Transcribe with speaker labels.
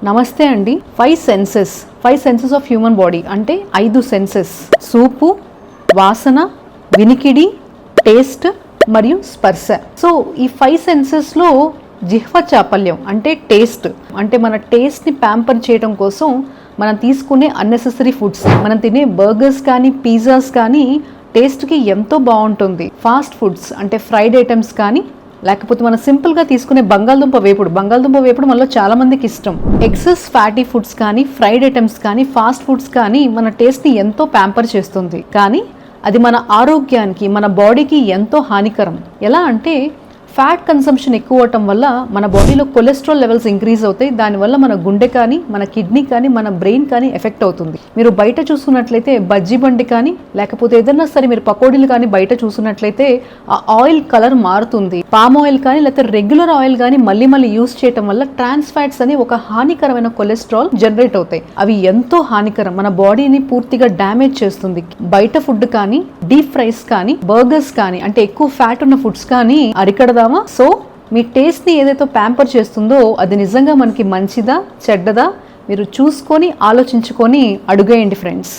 Speaker 1: నమస్తే అండి. 5 senses of human body అంటే 5 సెన్సెస్: సూపు, వాసన, వినికిడి, టేస్ట్ మరియు స్పర్శ. సో ఈ 5 సెన్సెస్లో జిహ్వ చాపల్యం అంటే టేస్ట్, అంటే మన టేస్ట్ని ప్యాంపర్ చేయడం కోసం మనం తీసుకునే అన్నెసెసరీ ఫుడ్స్, మనం తినే బర్గర్స్ కానీ పిజ్జాస్ కానీ టేస్ట్కి ఎంతో బాగుంటుంది. ఫాస్ట్ ఫుడ్స్ అంటే ఫ్రైడ్ ఐటమ్స్ కానీ, లేకపోతే మనం సింపుల్గా తీసుకునే బంగాళదుంప వేపుడు మనలో చాలా మందికి ఇష్టం. ఎక్సెస్ ఫ్యాటీ ఫుడ్స్ కానీ, ఫ్రైడ్ ఐటమ్స్ కానీ, ఫాస్ట్ ఫుడ్స్ కానీ మన టేస్ట్ని ఎంతో ప్యాంపర్ చేస్తుంది. కానీ అది మన ఆరోగ్యానికి, మన బాడీకి ఎంతో హానికరం. ఎలా అంటే ఫ్యాట్ కన్సంప్షన్ ఎక్కువ అవటం వల్ల మన బాడీలో కొలెస్ట్రాల్ లెవెల్స్ ఇంక్రీజ్ అవుతాయి. దానివల్ల మన గుండె కానీ, మన కిడ్నీ కానీ, మన బ్రెయిన్ కానీ ఎఫెక్ట్ అవుతుంది. మీరు బయట చూసుకున్నట్లయితే బజ్జీ బండి కానీ, లేకపోతే ఏదన్నా సరే మీరు పకోడీలు కానీ బయట చూసుకున్నట్లయితే ఆ ఆయిల్ కలర్ మారుతుంది. పామ్ ఆయిల్ కానీ లేకపోతే రెగ్యులర్ ఆయిల్ కానీ మళ్ళీ యూజ్ చేయడం వల్ల ట్రాన్స్ ఫ్యాట్స్ అని ఒక హానికరమైన కొలెస్ట్రాల్ జనరేట్ అవుతాయి. అవి ఎంతో హానికరం, మన బాడీని పూర్తిగా డ్యామేజ్ చేస్తుంది. బయట ఫుడ్ కానీ, డీప్ ఫ్రైస్ కానీ, బర్గర్స్ కానీ, అంటే ఎక్కువ ఫ్యాట్ ఉన్న ఫుడ్స్ కానీ అరికడదామా? సో మీ టేస్ట్ని ఏదైతే ప్యాంపర్ చేస్తుందో అది నిజంగా మనకి మంచిదా చెడ్డదా మీరు చూసుకొని ఆలోచించుకొని అడుగేయండి ఫ్రెండ్స్.